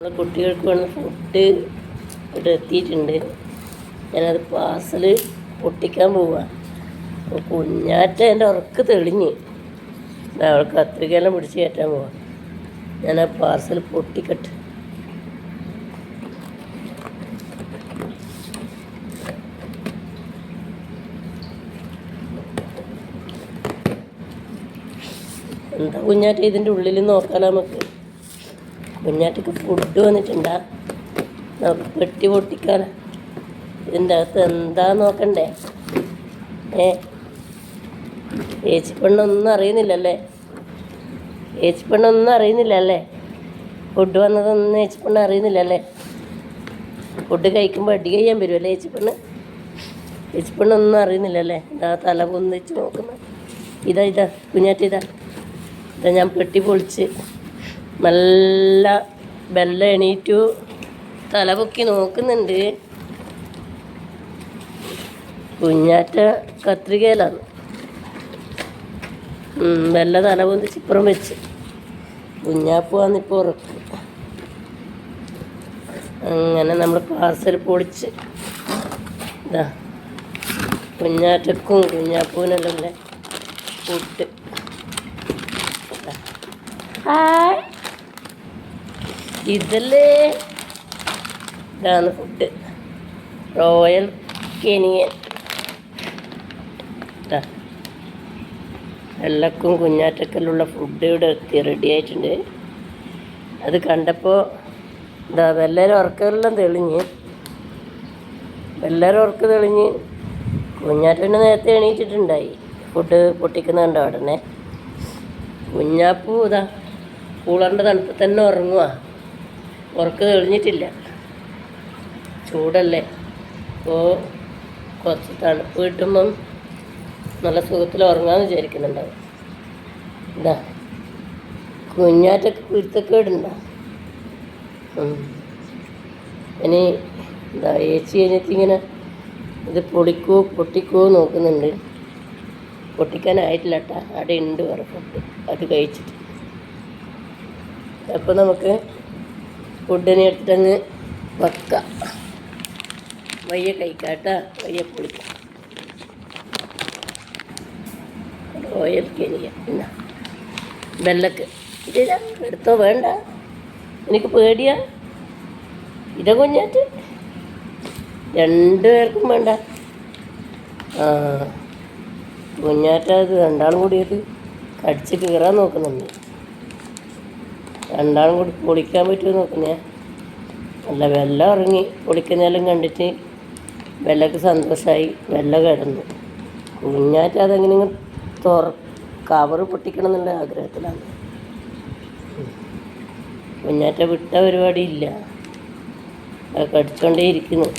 നമ്മളെ കുട്ടികൾക്ക് വേണ്ട ഫുഡ് ഇവിടെ എത്തിയിട്ടുണ്ട്. ഞാനത് പാർസൽ പൊട്ടിക്കാൻ പോവുക. അപ്പോൾ കുഞ്ഞാറ്റ എൻ്റെ ഉറക്ക് തെളിഞ്ഞ് അവൾ കത്രികയെല്ലാം പിടിച്ച് കയറ്റാൻ പോവാം. ഞാൻ ആ പാർസൽ പൊട്ടിക്കട്ടെ. എന്താ കുഞ്ഞാറ്റ ഇതിൻ്റെ ഉള്ളിൽ നോക്കാലോ നമുക്ക്. കുഞ്ഞാറ്റക്ക് ഫുഡ് വന്നിട്ടുണ്ടാ, നമുക്ക് പെട്ടി പൊട്ടിക്കാലോ. ഇതിൻ്റെ അകത്ത് എന്താ നോക്കണ്ടേ? ഏച്ചിപ്പെണ്ണൊന്നും അറിയുന്നില്ലല്ലേ? ഏച്ചിപ്പെണ്ണൊന്നും അറിയുന്നില്ലല്ലേ? ഫുഡ് വന്നതൊന്നും ഏച്ചിപ്പെണ്ണ അറിയുന്നില്ലല്ലേ? ഫുഡ് കഴിക്കുമ്പോൾ അടി കഴിയാൻ വരുമല്ലേ ഏച്ചിപ്പെണ്ണ്? ഏച്ചിപ്പെണ്ണൊന്നും അറിയുന്നില്ലല്ലേ? ഇതാ തല പൊന്നിച്ച് നോക്കുന്നത്. ഇതാ കുഞ്ഞാറ്റ ഇതാ ഞാൻ പെട്ടി പൊളിച്ച് നല്ല ബെല്ല എണീറ്റു തല പൊക്കി നോക്കുന്നുണ്ട്. കുഞ്ഞാറ്റ കത്രികയിലാണ്. ബെല്ല തല പൊന്തിച്ച് ഇപ്പുറം വെച്ച്. കുഞ്ഞാപ്പ് വന്നിപ്പോൾ ഉറക്കും. അങ്ങനെ നമ്മൾ പാർസൽ പൊളിച്ച് ഇതാ കുഞ്ഞാറ്റക്കും കുഞ്ഞാപ്പൂനെല്ലാം ഫുഡ്. ഹായ്, ഇതല്ലേ ഇതാണ് ഫുഡ്. Royal Kenyan. വെള്ളക്കും കുഞ്ഞാറ്റക്കല്ലുള്ള ഫുഡ് ഇവിടെ എത്തി റെഡി ആയിട്ടുണ്ട്. അത് കണ്ടപ്പോൾ എല്ലാവരും ഉറക്കെല്ലാം തെളിഞ്ഞ് കുഞ്ഞാറ്റന്നെ നേരത്തെ എണീറ്റിട്ടുണ്ടായി. ഫുഡ് പൊട്ടിക്കുന്ന കണ്ട ഉടനെ കുഞ്ഞാപ്പൂ കൂളറിൻ്റെ തണുപ്പ് തന്നെ ഉറങ്ങുക. ഉറക്ക് തെളിഞ്ഞിട്ടില്ല, ചൂടല്ലേ. അപ്പോൾ കുറച്ച് തണുപ്പ് കിട്ടുമ്പം നല്ല സുഖത്തിൽ ഉറങ്ങാമെന്ന് വിചാരിക്കുന്നുണ്ടാവും. കുഞ്ഞാറ്റക്ക് കുരുത്തക്കേടുണ്ടോ? ഇനി ഏച്ചി കഴിഞ്ഞിട്ട് ഇങ്ങനെ ഇത് പൊട്ടിക്കോ നോക്കുന്നുണ്ട്. പൊട്ടിക്കാനായിട്ടില്ല കേട്ടോ, അവിടെ ഉണ്ട് വേറെ ഫുഡ്. അത് കഴിച്ചിട്ട് അപ്പോൾ നമുക്ക് ഫുഡിനെ എടുത്തിട്ടങ്ങ് വെക്കാം. വയ്യ കഴിക്കാം കേട്ടോ, വയ്യ പൊളിക്കാം. റോയൽ കെനിയ എന്നാ ബെല്ലക്ക് ഇതാ എടുത്തോ. വേണ്ട, എനിക്ക് പേടിയാ. ഇതാ കുഞ്ഞാറ്റ്, രണ്ടുപേർക്കും വേണ്ട. കുഞ്ഞാറ്റ അത് രണ്ടാളും കൂടി അത് കടിച്ച് കീറാൻ നോക്കുന്നുണ്ട്. രണ്ടാളും കൂടി പൊളിക്കാൻ പറ്റുമോ നോക്കുന്നേ. അല്ല, വെല്ല ഇറങ്ങി പൊളിക്കുന്നതെല്ലാം കണ്ടിട്ട് വെല്ലക്ക് സന്തോഷമായി. വെല്ല കിടന്നു. കുഞ്ഞാറ്റ അതെങ്ങനെ കവറ് പൊട്ടിക്കണം എന്നുള്ള ആഗ്രഹത്തിലാണ്. കുഞ്ഞാറ്റ വിട്ട പരിപാടിയില്ല, അത് കടിച്ചോണ്ടേ ഇരിക്കുന്നു.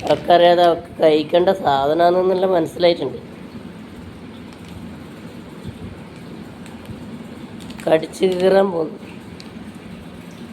അവൾക്കറിയാതെ അവൾക്ക് കഴിക്കേണ്ട സാധനമാണെന്നുള്ള മനസ്സിലായിട്ടുണ്ട്. കടിച്ച് കീറാൻ പോകുന്നു.